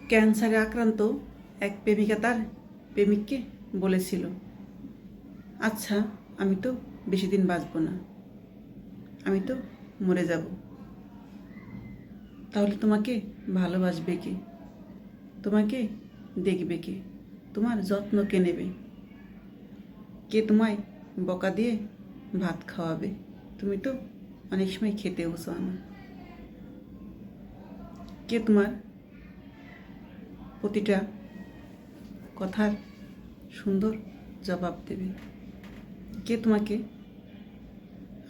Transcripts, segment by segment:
ক্যান্সারে আক্রান্ত এক প্রেমিকা তার প্রেমিককে বলেছিল, আচ্ছা আমি তো বেশি দিন বাঁচব না, আমি তো মরে যাব, তাহলে তোমাকে ভালোবাসবে কে, তোমাকে দেখবে কে, তোমার যত্ন কে নেবে, কে তোমায় বকা দিয়ে ভাত খাওয়াবে, তুমি তো অনেক সময় খেতেও চাও না, কে তোমার প্রতিটা কথার সুন্দর জবাব দেবে, কে তোমাকে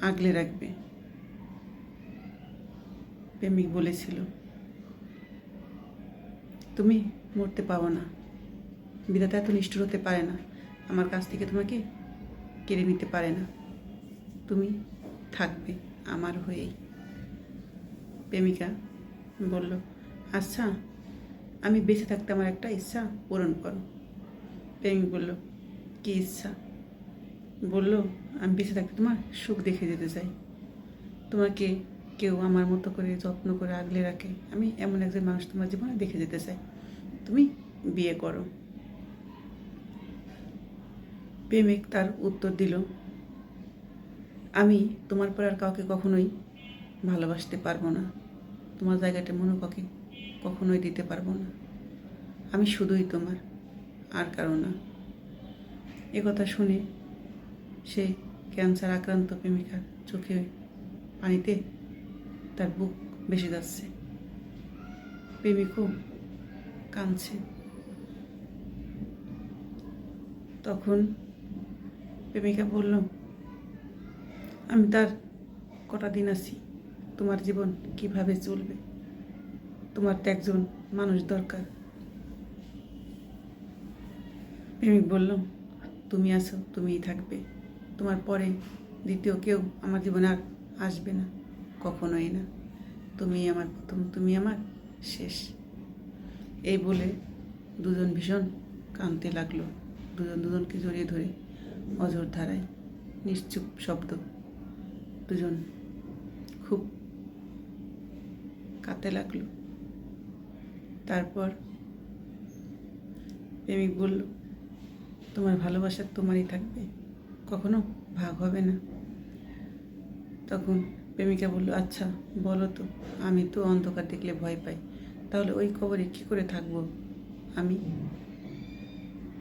আগলে রাখবে। প্রেমিক বলেছিল, তুমি মরতে পাবো না, বিধাতা এত নিষ্ঠুর হতে পারে না, আমার কাছ থেকে তোমাকে কেড়ে নিতে পারে না, তুমি থাকবে আমার হয়েই। প্রেমিকা বলল, আচ্ছা আমি বেঁচে থাকতে আমার একটা ইচ্ছা পূরণ করো। প্রেমিক বলল, কী ইচ্ছা? বলল, আমি বেঁচে থাকতে তোমার সুখ দেখে যেতে চাই, তোমাকে কেউ আমার মতো করে যত্ন করে আগলে রাখে, আমি এমন একজন মানুষ তোমার জীবনে দেখে যেতে চাই, তুমি বিয়ে করো। প্রেমিক তার উত্তর দিল, আমি তোমার পর আর কাউকে কখনোই ভালোবাসতে পারবো না, তোমার জায়গাটা মনে কাউকে কখনোই দিতে পারবো না, আমি শুধুই তোমার, আর কারো না। একথা শুনে সে ক্যান্সার আক্রান্ত প্রেমিকার চোখে পানিতে তার বুক ভেসে যাচ্ছে, প্রেমিকও কাঁদছে। তখন প্রেমিকা বলল, আমি তার কটা দিন আছি, তোমার জীবন কিভাবে চলবে, তোমার তো একজন মানুষ দরকার। প্রেমিক বলল, তুমি আছো, তুমিই থাকবে, তোমার পরে দ্বিতীয় কেউ আমার জীবনে আর আসবে না, কখনোই না, তুমি আমার প্রথম, তুমি আমার শেষ। এই বলে দুজন ভীষণ কাঁদতে লাগলো, দুজন দুজনকে জড়িয়ে ধরে অঝোর ধারায় নিশ্চুপ শব্দ, দুজন খুব কাঁদতে লাগলো। তারপর প্রেমিক বলল, তোমার ভালোবাসা তোমারই থাকবে, কখনো ভাগ হবে না। তখন প্রেমিকা বলল, আচ্ছা বলো তো, আমি তো অন্ধকার দেখলে ভয় পাই, তাহলে ওই কবরে কী করে থাকবো আমি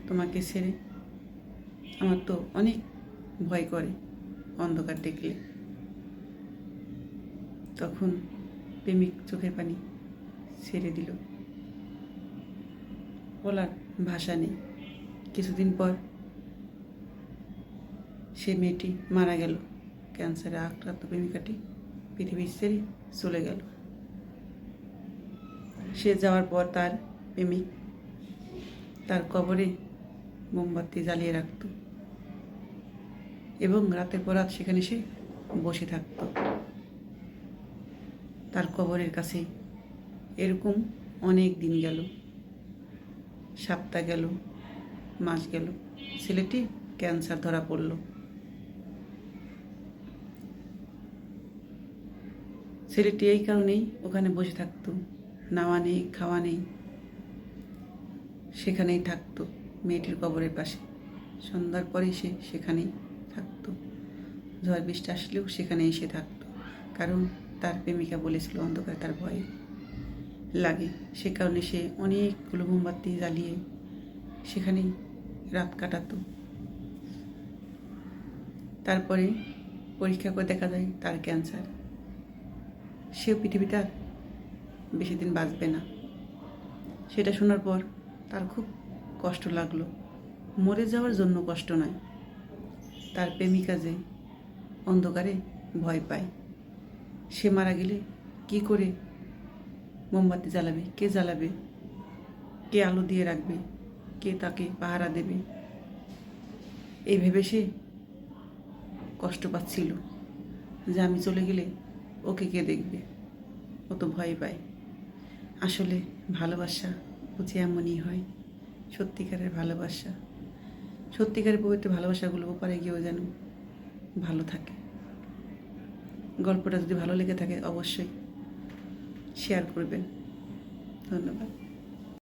তোমাকে ছেড়ে, আমার তো অনেক ভয় করে অন্ধকার দেখলে। তখন প্রেমিক চোখের পানি ছেড়ে দিল, বলার ভাষা নেই। কিছুদিন পর সে মেয়েটি মারা গেল, ক্যান্সারে আক্রান্ত প্রেমিকাটি পৃথিবী ছেড়ে চলে গেল। সে যাওয়ার পর তার প্রেমিক তার কবরে মোমবাতি জ্বালিয়ে রাখত এবং রাতের পর রাত সেখানে সে বসে থাকত তার কবরের কাছে। এরকম অনেক দিন গেল, সপ্তাহ গেল, মাস গেল, ছেলেটি ক্যান্সার ধরা পড়ল। ছেলেটি এই কারণেই ওখানে বসে থাকতো, নাওয়া নেই, খাওয়া নেই, সেখানেই থাকতো মেয়েটির কবরের পাশে। সন্ধ্যার পরে সে সেখানেই থাকতো, ঝড় বৃষ্টি আসলেও সেখানে এসে থাকতো, কারণ তার প্রেমিকা বলেছিল অন্ধকারে তার ভয় লাগে। সে কারণে সে অনেকগুলো মোমবাতি জ্বালিয়ে সেখানেই রাত কাটাতো। তারপরে পরীক্ষা করে দেখা যায় তার ক্যান্সার, সেও পৃথিবীতে আর বেশি দিন বাঁচবে না। সেটা শোনার পর তার খুব কষ্ট লাগলো, মরে যাওয়ার জন্য কষ্ট নয়, তার প্রেমিকা যে অন্ধকারে ভয় পায়, সে মারা গেলে কি করে মোমবাতি জ্বালাবে, কে জ্বালাবে, কে আলো দিয়ে রাখবে, কে তাকে পাহারা দেবে, এই ভেবে সে কষ্ট পাচ্ছিল যে আমি চলে গেলে ওকে কে দেখবে, ও তো ভয় পায়। আসলে ভালোবাসা বুঝি এমনই হয়, সত্যিকারের ভালোবাসা, সত্যিকারের পবিত্র ভালোবাসাগুলো ওপারে গিয়েও যেন ভালো থাকে। গল্পটা যদি ভালো লেগে থাকে অবশ্যই শেয়ার করবেন। ধন্যবাদ।